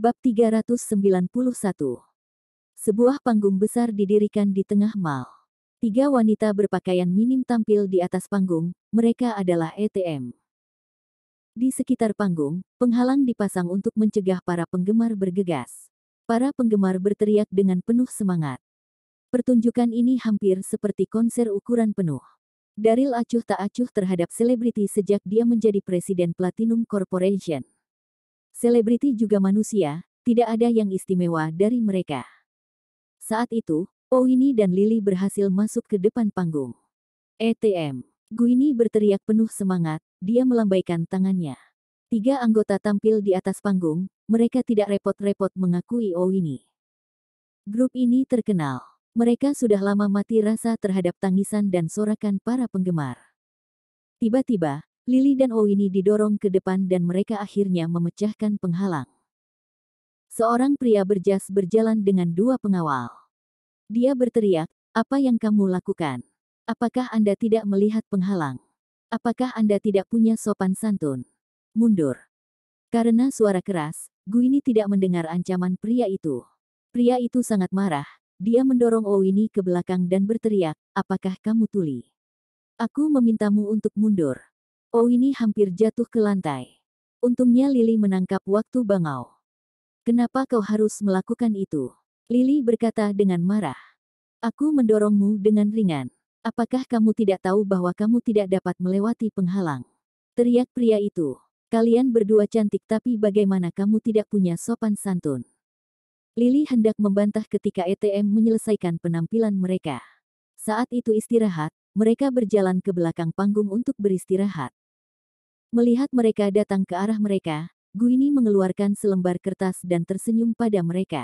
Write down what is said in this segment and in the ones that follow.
Bab 391. Sebuah panggung besar didirikan di tengah mal. 3 wanita berpakaian minim tampil di atas panggung, mereka adalah ETM. Di sekitar panggung, penghalang dipasang untuk mencegah para penggemar bergegas. Para penggemar berteriak dengan penuh semangat. Pertunjukan ini hampir seperti konser ukuran penuh. Daryl acuh tak acuh terhadap selebriti sejak dia menjadi presiden Platinum Corporation. Selebriti juga manusia, tidak ada yang istimewa dari mereka. Saat itu, Owini dan Lily berhasil masuk ke depan panggung. ETM. Guini berteriak penuh semangat, dia melambaikan tangannya. 3 anggota tampil di atas panggung, mereka tidak repot-repot mengakui Owini. Grup ini terkenal. Mereka sudah lama mati rasa terhadap tangisan dan sorakan para penggemar. Tiba-tiba, Lily dan Owini didorong ke depan dan mereka akhirnya memecahkan penghalang. Seorang pria berjas berjalan dengan 2 pengawal. Dia berteriak, "Apa yang kamu lakukan? Apakah Anda tidak melihat penghalang? Apakah Anda tidak punya sopan santun? Mundur." Karena suara keras, Guini tidak mendengar ancaman pria itu. Pria itu sangat marah. Dia mendorong Owini ke belakang dan berteriak, "Apakah kamu tuli? Aku memintamu untuk mundur." Owini hampir jatuh ke lantai. Untungnya Lily menangkap waktu bangau. "Kenapa kau harus melakukan itu?" Lily berkata dengan marah. "Aku mendorongmu dengan ringan. Apakah kamu tidak tahu bahwa kamu tidak dapat melewati penghalang?" Teriak pria itu. "Kalian berdua cantik tapi bagaimana kamu tidak punya sopan santun?" Lily hendak membantah ketika ETM menyelesaikan penampilan mereka. Saat itu istirahat, mereka berjalan ke belakang panggung untuk beristirahat. Melihat mereka datang ke arah mereka, Guini mengeluarkan selembar kertas dan tersenyum pada mereka.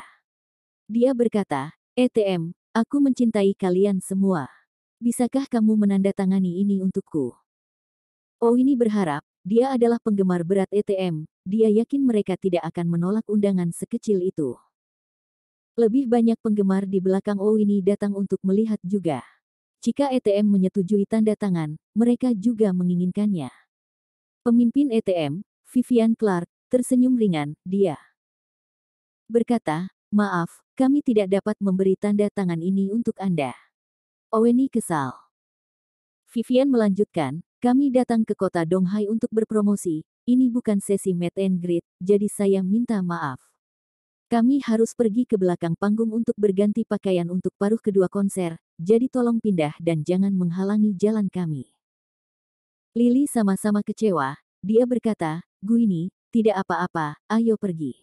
Dia berkata, "ETM, aku mencintai kalian semua. Bisakah kamu menandatangani ini untukku?" Owini berharap, dia adalah penggemar berat ETM, dia yakin mereka tidak akan menolak undangan sekecil itu. Lebih banyak penggemar di belakang Owini datang untuk melihat juga. Jika ETM menyetujui tanda tangan, mereka juga menginginkannya. Pemimpin ETM, Vivian Clark, tersenyum ringan, dia berkata, "Maaf, kami tidak dapat memberi tanda tangan ini untuk Anda." Owini kesal. Vivian melanjutkan, "Kami datang ke kota Donghai untuk berpromosi, ini bukan sesi meet and greet, jadi saya minta maaf. Kami harus pergi ke belakang panggung untuk berganti pakaian untuk paruh kedua konser, jadi tolong pindah dan jangan menghalangi jalan kami." Lily sama-sama kecewa, dia berkata, "Guini, tidak apa-apa, ayo pergi."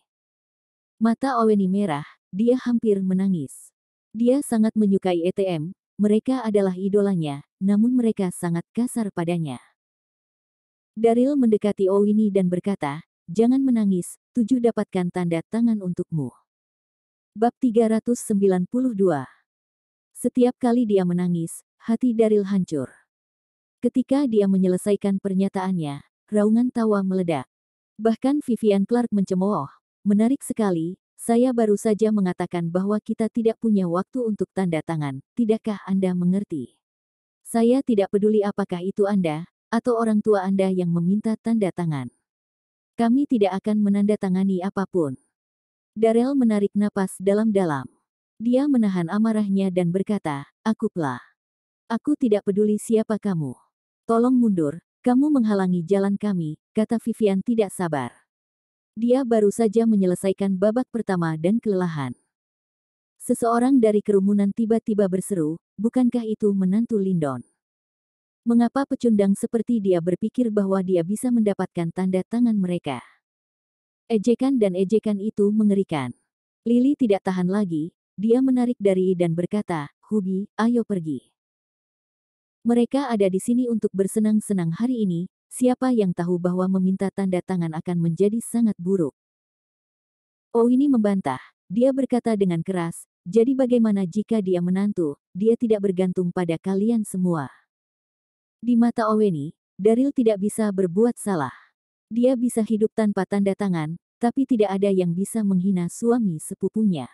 Mata Owini merah, dia hampir menangis. Dia sangat menyukai ETM, mereka adalah idolanya, namun mereka sangat kasar padanya. Daryl mendekati Owini dan berkata, "Jangan menangis, 7 dapatkan tanda tangan untukmu." Bab 392. Setiap kali dia menangis, hati Daryl hancur. Ketika dia menyelesaikan pernyataannya, raungan tawa meledak. Bahkan Vivian Clark mencemooh. "Menarik sekali, saya baru saja mengatakan bahwa kita tidak punya waktu untuk tanda tangan, tidakkah Anda mengerti? Saya tidak peduli apakah itu Anda, atau orang tua Anda yang meminta tanda tangan. Kami tidak akan menandatangani apapun." Daryl menarik napas dalam-dalam. Dia menahan amarahnya dan berkata, "Aku tidak peduli siapa kamu. Tolong mundur, kamu menghalangi jalan kami," kata Vivian tidak sabar. Dia baru saja menyelesaikan babak pertama dan kelelahan. Seseorang dari kerumunan tiba-tiba berseru, "Bukankah itu menantu Lyndon? Mengapa pecundang seperti dia berpikir bahwa dia bisa mendapatkan tanda tangan mereka?" Ejekan dan ejekan itu mengerikan. Lily tidak tahan lagi, dia menarik Dari dan berkata, "Hubi, ayo pergi. Mereka ada di sini untuk bersenang-senang hari ini, siapa yang tahu bahwa meminta tanda tangan akan menjadi sangat buruk." Owini membantah. Dia berkata dengan keras, "Jadi bagaimana jika dia menantu, dia tidak bergantung pada kalian semua." Di mata Owini, Daryl tidak bisa berbuat salah. Dia bisa hidup tanpa tanda tangan, tapi tidak ada yang bisa menghina suami sepupunya.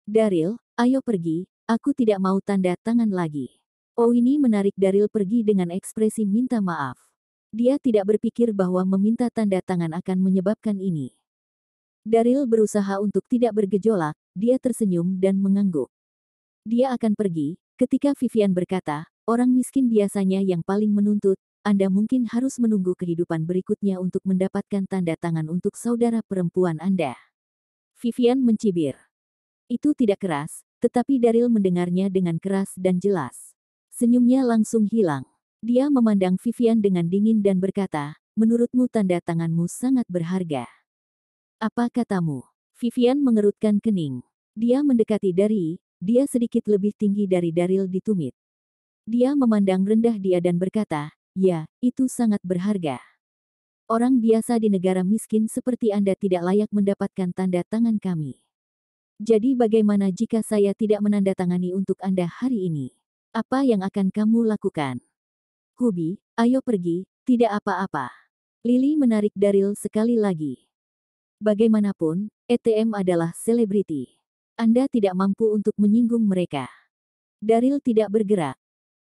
"Daryl, ayo pergi, aku tidak mau tanda tangan lagi." Owini menarik Daryl pergi dengan ekspresi minta maaf. Dia tidak berpikir bahwa meminta tanda tangan akan menyebabkan ini. Daryl berusaha untuk tidak bergejolak, dia tersenyum dan mengangguk. Dia akan pergi, ketika Vivian berkata, orang miskin biasanya yang paling menuntut, Anda mungkin harus menunggu kehidupan berikutnya untuk mendapatkan tanda tangan untuk saudara perempuan Anda. Vivian mencibir. Itu tidak keras, tetapi Daryl mendengarnya dengan keras dan jelas. Senyumnya langsung hilang. Dia memandang Vivian dengan dingin dan berkata, menurutmu tanda tanganmu sangat berharga. Apa katamu? Vivian mengerutkan kening. Dia mendekati dia sedikit lebih tinggi dari Daryl di tumit. Dia memandang rendah dia dan berkata, ya, itu sangat berharga. Orang biasa di negara miskin seperti Anda tidak layak mendapatkan tanda tangan kami. Jadi bagaimana jika saya tidak menandatangani untuk Anda hari ini? Apa yang akan kamu lakukan? Hubi, ayo pergi, tidak apa-apa. Lily menarik Daryl sekali lagi. Bagaimanapun, ETM adalah selebriti. Anda tidak mampu untuk menyinggung mereka. Daryl tidak bergerak.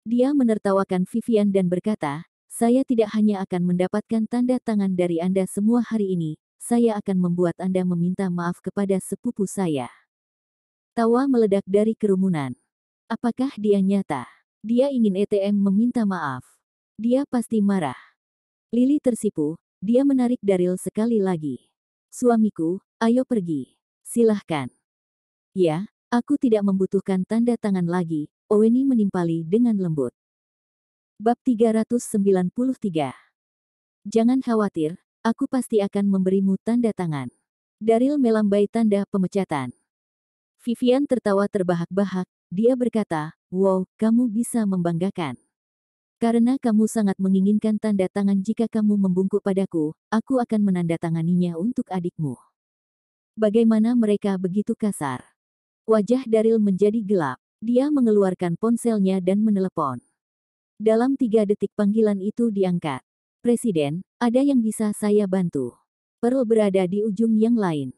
Dia menertawakan Vivian dan berkata, saya tidak hanya akan mendapatkan tanda tangan dari Anda semua hari ini, saya akan membuat Anda meminta maaf kepada sepupu saya. Tawa meledak dari kerumunan. Apakah dia nyata? Dia ingin ETM meminta maaf. Dia pasti marah. Lily tersipu, dia menarik Daryl sekali lagi. Suamiku, ayo pergi. Silahkan. Ya, aku tidak membutuhkan tanda tangan lagi, Oweni menimpali dengan lembut. Bab 393. Jangan khawatir, aku pasti akan memberimu tanda tangan. Daryl melambai tanda pemecatan. Vivian tertawa terbahak-bahak, dia berkata, wow, kamu bisa membanggakan. Karena kamu sangat menginginkan tanda tangan jika kamu membungkuk padaku, aku akan menandatanganinya untuk adikmu. Bagaimana mereka begitu kasar? Wajah Daryl menjadi gelap. Dia mengeluarkan ponselnya dan menelepon. Dalam 3 detik panggilan itu diangkat. Presiden, ada yang bisa saya bantu? Pearl berada di ujung yang lain.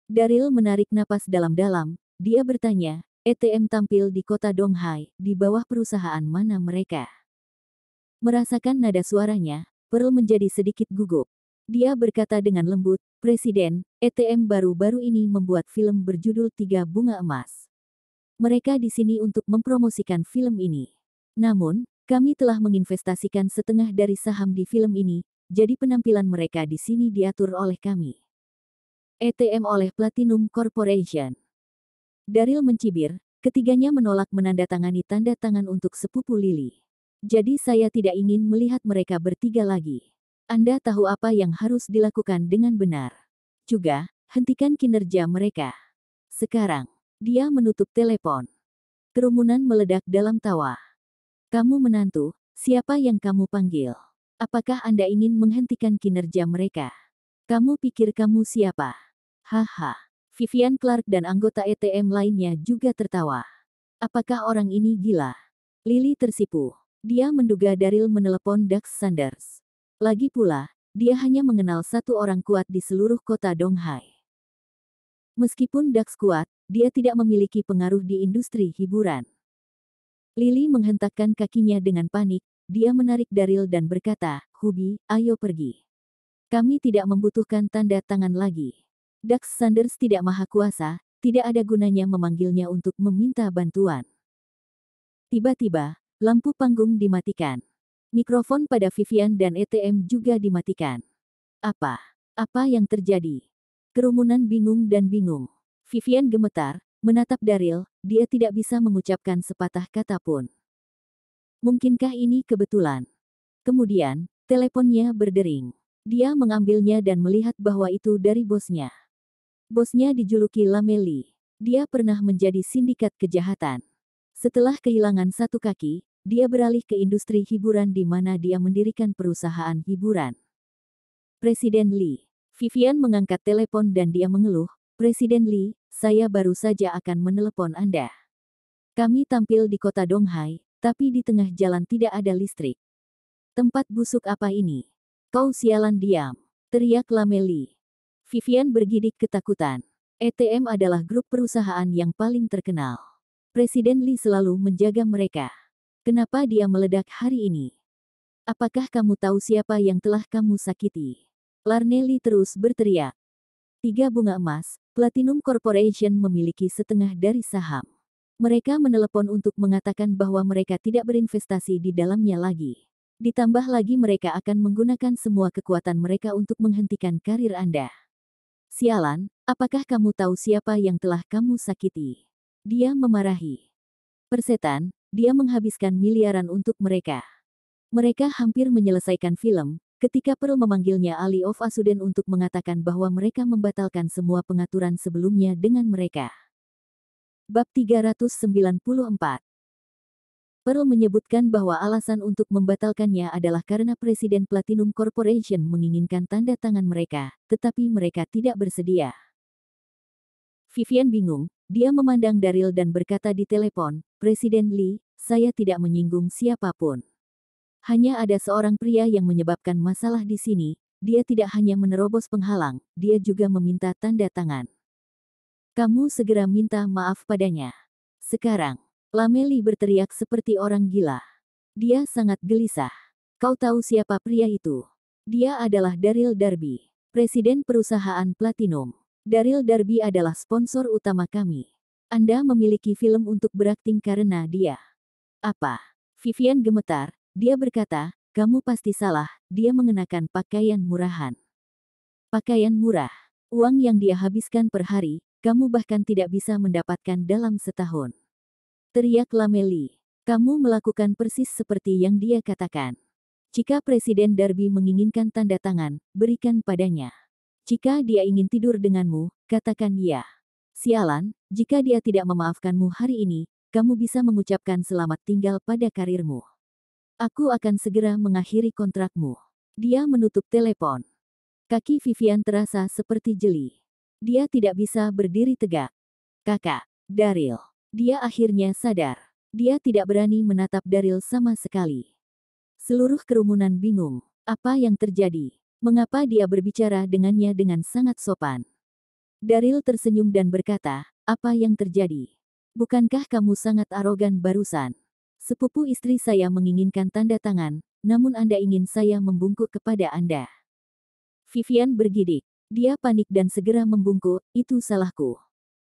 Daryl menarik napas dalam-dalam. Dia bertanya, ETM tampil di kota Donghai, di bawah perusahaan mana mereka? Merasakan nada suaranya, Pearl menjadi sedikit gugup. Dia berkata dengan lembut, Presiden, ETM baru-baru ini membuat film berjudul 3 Bunga Emas. Mereka di sini untuk mempromosikan film ini. Namun, kami telah menginvestasikan setengah dari saham di film ini, jadi penampilan mereka di sini diatur oleh kami. ETM oleh Platinum Corporation. Daryl mencibir, ketiganya menolak menandatangani tanda tangan untuk sepupu Lily. Jadi saya tidak ingin melihat mereka bertiga lagi. Anda tahu apa yang harus dilakukan dengan benar. Juga, hentikan kinerja mereka. Sekarang, dia menutup telepon. Kerumunan meledak dalam tawa. Kamu menantu, siapa yang kamu panggil? Apakah Anda ingin menghentikan kinerja mereka? Kamu pikir kamu siapa? Haha. Vivian Clark dan anggota ETM lainnya juga tertawa. Apakah orang ini gila? Lily tersipu. Dia menduga Daryl menelepon Dax Sanders. Lagi pula, dia hanya mengenal satu orang kuat di seluruh kota Donghai. Meskipun Dax kuat, dia tidak memiliki pengaruh di industri hiburan. Lily menghentakkan kakinya dengan panik, dia menarik Daryl dan berkata, Hubi, ayo pergi. Kami tidak membutuhkan tanda tangan lagi. Dax Sanders tidak maha kuasa, tidak ada gunanya memanggilnya untuk meminta bantuan. Tiba-tiba, lampu panggung dimatikan. Mikrofon pada Vivian dan ETM juga dimatikan. Apa yang terjadi? Kerumunan bingung dan bingung. Vivian gemetar, menatap Daryl, dia tidak bisa mengucapkan sepatah kata pun. Mungkinkah ini kebetulan? Kemudian, teleponnya berdering. Dia mengambilnya dan melihat bahwa itu dari bosnya. Bosnya dijuluki Lameli. Dia pernah menjadi sindikat kejahatan. Setelah kehilangan satu kaki, dia beralih ke industri hiburan di mana dia mendirikan perusahaan hiburan. Presiden Lee. Vivian mengangkat telepon dan dia mengeluh, Presiden Lee, saya baru saja akan menelepon Anda. Kami tampil di kota Donghai, tapi di tengah jalan tidak ada listrik. Tempat busuk apa ini? Kau sialan diam, teriak Lameli. Vivian bergidik ketakutan. ETM adalah grup perusahaan yang paling terkenal. Presiden Lee selalu menjaga mereka. Kenapa dia meledak hari ini? Apakah kamu tahu siapa yang telah kamu sakiti? Larnelli terus berteriak. 3 bunga emas, Platinum Corporation memiliki setengah dari saham. Mereka menelepon untuk mengatakan bahwa mereka tidak berinvestasi di dalamnya lagi. Ditambah lagi mereka akan menggunakan semua kekuatan mereka untuk menghentikan karir Anda. Sialan, apakah kamu tahu siapa yang telah kamu sakiti? Dia memarahi. Persetan, dia menghabiskan miliaran untuk mereka. Mereka hampir menyelesaikan film, ketika Pearl memanggilnya Ali of Asuden untuk mengatakan bahwa mereka membatalkan semua pengaturan sebelumnya dengan mereka. Bab 394. Pearl menyebutkan bahwa alasan untuk membatalkannya adalah karena Presiden Platinum Corporation menginginkan tanda tangan mereka, tetapi mereka tidak bersedia. Vivian bingung, dia memandang Daryl dan berkata di telepon, "Presiden Lee, saya tidak menyinggung siapapun. Hanya ada seorang pria yang menyebabkan masalah di sini, dia tidak hanya menerobos penghalang, dia juga meminta tanda tangan. Kamu segera minta maaf padanya." Sekarang, Lameli berteriak seperti orang gila. Dia sangat gelisah. Kau tahu siapa pria itu? Dia adalah Daryl Darby, presiden perusahaan Platinum. Daryl Darby adalah sponsor utama kami. Anda memiliki film untuk berakting karena dia. Apa? Vivian gemetar. Dia berkata, kamu pasti salah, dia mengenakan pakaian murahan. Pakaian murah. Uang yang dia habiskan per hari, kamu bahkan tidak bisa mendapatkan dalam setahun. Teriak Lameli. Kamu melakukan persis seperti yang dia katakan. Jika Presiden Darby menginginkan tanda tangan, berikan padanya. Jika dia ingin tidur denganmu, katakan ya. Sialan, jika dia tidak memaafkanmu hari ini, kamu bisa mengucapkan selamat tinggal pada karirmu. Aku akan segera mengakhiri kontrakmu. Dia menutup telepon. Kaki Vivian terasa seperti jeli. Dia tidak bisa berdiri tegak. Kakak, Daryl. Dia akhirnya sadar. Dia tidak berani menatap Daryl sama sekali. Seluruh kerumunan bingung. Apa yang terjadi? Mengapa dia berbicara dengannya dengan sangat sopan? Daryl tersenyum dan berkata, apa yang terjadi? Bukankah kamu sangat arogan barusan? Sepupu istri saya menginginkan tanda tangan, namun Anda ingin saya membungkuk kepada Anda. Vivian bergidik. Dia panik dan segera membungkuk, itu salahku.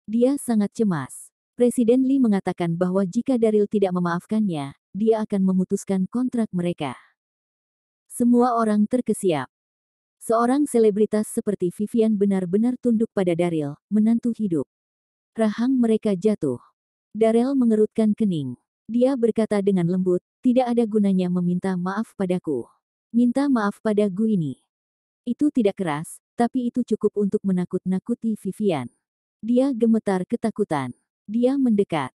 Dia sangat cemas. Presiden Lee mengatakan bahwa jika Daryl tidak memaafkannya, dia akan memutuskan kontrak mereka. Semua orang terkesiap. Seorang selebritas seperti Vivian benar-benar tunduk pada Daryl, menantu hidup. Rahang mereka jatuh. Daryl mengerutkan kening. Dia berkata dengan lembut, tidak ada gunanya meminta maaf padaku. Minta maaf pada gue ini. Itu tidak keras, tapi itu cukup untuk menakut-nakuti Vivian. Dia gemetar ketakutan. Dia mendekat.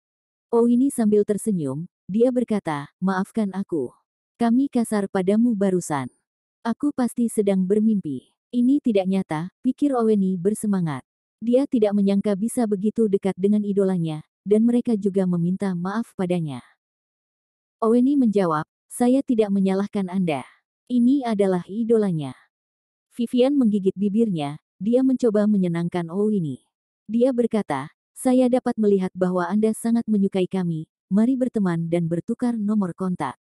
Oh ini sambil tersenyum, dia berkata, maafkan aku. Kami kasar padamu barusan. Aku pasti sedang bermimpi. Ini tidak nyata, pikir Oweni bersemangat. Dia tidak menyangka bisa begitu dekat dengan idolanya, dan mereka juga meminta maaf padanya. Oweni menjawab, saya tidak menyalahkan Anda. Ini adalah idolanya. Vivian menggigit bibirnya, dia mencoba menyenangkan Oweni. Dia berkata, saya dapat melihat bahwa Anda sangat menyukai kami, mari berteman dan bertukar nomor kontak.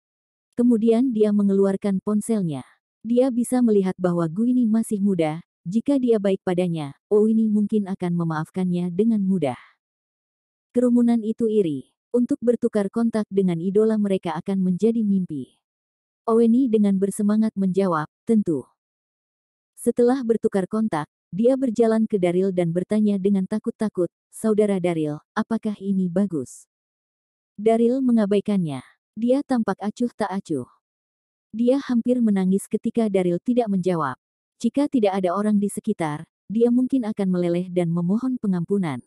Kemudian dia mengeluarkan ponselnya. Dia bisa melihat bahwa Guini masih muda, jika dia baik padanya, Oweni mungkin akan memaafkannya dengan mudah. Kerumunan itu iri. Untuk bertukar kontak dengan idola mereka akan menjadi mimpi. Oweni dengan bersemangat menjawab, tentu. Setelah bertukar kontak, dia berjalan ke Daryl dan bertanya dengan takut-takut, Saudara Daryl, apakah ini bagus? Daryl mengabaikannya. Dia tampak acuh tak acuh. Dia hampir menangis ketika Daryl tidak menjawab. Jika tidak ada orang di sekitar, dia mungkin akan meleleh dan memohon pengampunan.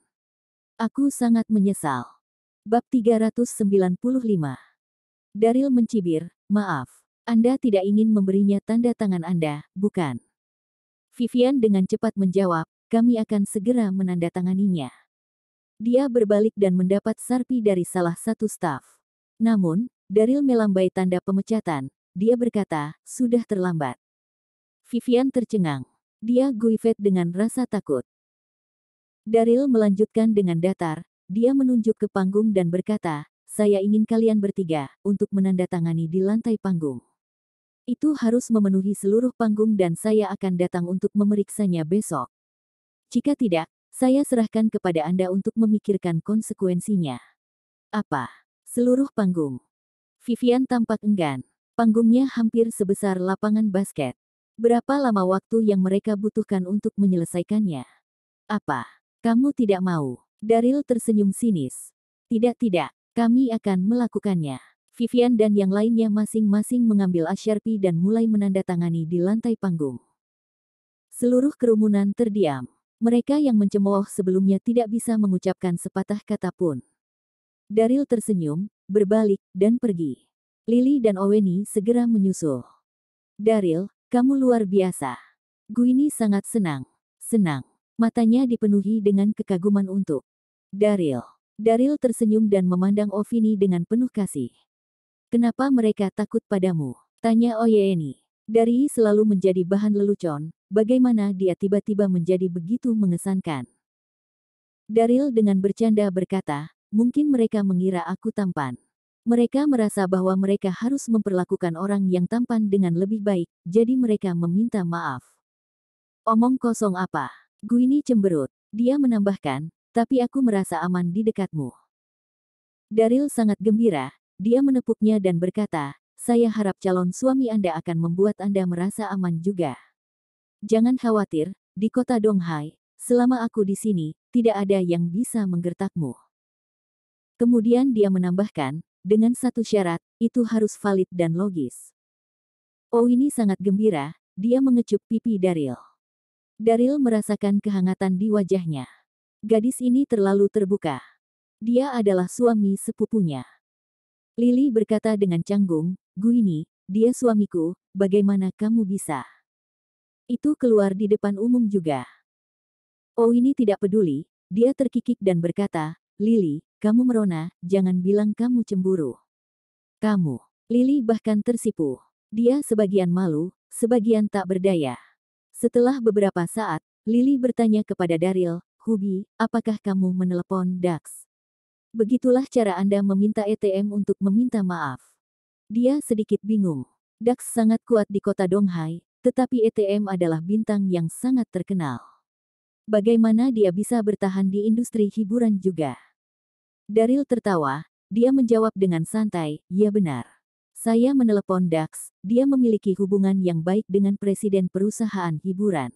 Aku sangat menyesal. Bab 395. Daryl mencibir, maaf. Anda tidak ingin memberinya tanda tangan Anda, bukan? Vivian dengan cepat menjawab, kami akan segera menandatanganinya. Dia berbalik dan mendapat sarpi dari salah satu staf. Namun, Daryl melambai tanda pemecatan. Dia berkata, sudah terlambat. Vivian tercengang. Dia guifet dengan rasa takut. Daryl melanjutkan dengan datar. Dia menunjuk ke panggung dan berkata, saya ingin kalian bertiga, untuk menandatangani di lantai panggung. Itu harus memenuhi seluruh panggung dan saya akan datang untuk memeriksanya besok. Jika tidak, saya serahkan kepada Anda untuk memikirkan konsekuensinya. Apa? Seluruh panggung. Vivian tampak enggan. Panggungnya hampir sebesar lapangan basket. Berapa lama waktu yang mereka butuhkan untuk menyelesaikannya? Apa? Kamu tidak mau? Daryl tersenyum sinis. Tidak, kami akan melakukannya. Vivian dan yang lainnya masing-masing mengambil Sharpie dan mulai menandatangani di lantai panggung. Seluruh kerumunan terdiam. Mereka yang mencemooh sebelumnya tidak bisa mengucapkan sepatah kata pun. Daryl tersenyum, berbalik, dan pergi. Lily dan Oweni segera menyusul. Daryl, kamu luar biasa. Guini sangat senang. Senang. Matanya dipenuhi dengan kekaguman untuk Daryl. Daryl tersenyum dan memandang Ovini dengan penuh kasih. Kenapa mereka takut padamu? Tanya Oweni. Dari selalu menjadi bahan lelucon, bagaimana dia tiba-tiba menjadi begitu mengesankan. Daryl dengan bercanda berkata, mungkin mereka mengira aku tampan. Mereka merasa bahwa mereka harus memperlakukan orang yang tampan dengan lebih baik, jadi mereka meminta maaf. Omong kosong apa? Guini cemberut. Dia menambahkan, tapi aku merasa aman di dekatmu. Daryl sangat gembira, dia menepuknya dan berkata, saya harap calon suami Anda akan membuat Anda merasa aman juga. Jangan khawatir, di kota Donghai, selama aku di sini, tidak ada yang bisa menggertakmu. Kemudian dia menambahkan, dengan satu syarat, itu harus valid dan logis. Oh ini sangat gembira, dia mengecup pipi Daryl. Daryl merasakan kehangatan di wajahnya. Gadis ini terlalu terbuka. Dia adalah suami sepupunya. Lily berkata dengan canggung, Guini, dia suamiku, bagaimana kamu bisa? Itu keluar di depan umum juga. Oh ini tidak peduli, dia terkikik dan berkata, Lily, kamu merona, jangan bilang kamu cemburu. Kamu. Lily bahkan tersipu. Dia sebagian malu, sebagian tak berdaya. Setelah beberapa saat, Lily bertanya kepada Daryl, Hubi, apakah kamu menelepon Dax? Begitulah cara Anda meminta ATM untuk meminta maaf. Dia sedikit bingung. Dax sangat kuat di kota Donghai, tetapi ATM adalah bintang yang sangat terkenal. Bagaimana dia bisa bertahan di industri hiburan juga? Daryl tertawa, dia menjawab dengan santai, ya benar. Saya menelepon Dax, dia memiliki hubungan yang baik dengan presiden perusahaan hiburan.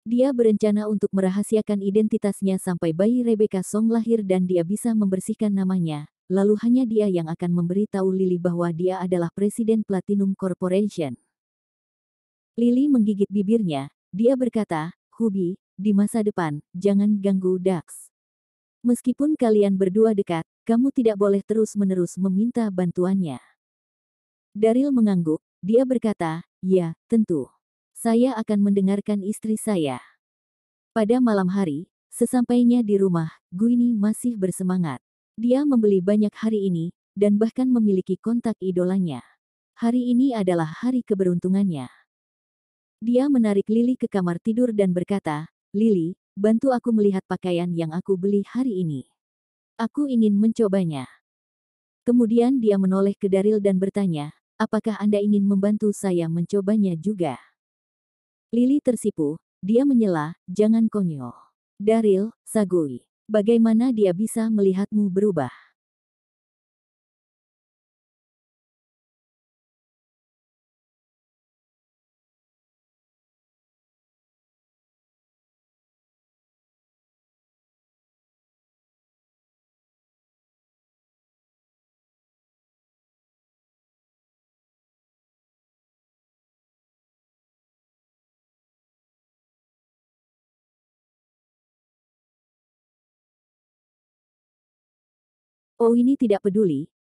Dia berencana untuk merahasiakan identitasnya sampai bayi Rebecca Song lahir dan dia bisa membersihkan namanya, lalu hanya dia yang akan memberi tahu Lily bahwa dia adalah presiden Platinum Corporation. Lily menggigit bibirnya, dia berkata, Hubi, di masa depan, jangan ganggu Dax. Meskipun kalian berdua dekat, kamu tidak boleh terus-menerus meminta bantuannya. Daryl mengangguk, dia berkata, ya, tentu. Saya akan mendengarkan istri saya. Pada malam hari, sesampainya di rumah, Guini masih bersemangat. Dia membeli banyak hari ini, dan bahkan memiliki kontak idolanya. Hari ini adalah hari keberuntungannya. Dia menarik Lily ke kamar tidur dan berkata, Lily, bantu aku melihat pakaian yang aku beli hari ini. Aku ingin mencobanya. Kemudian dia menoleh ke Daryl dan bertanya, apakah Anda ingin membantu saya mencobanya juga? Lily tersipu, dia menyela, jangan konyol. Daryl, sagui. Bagaimana dia bisa melihatmu berubah? Oh ini tidak peduli,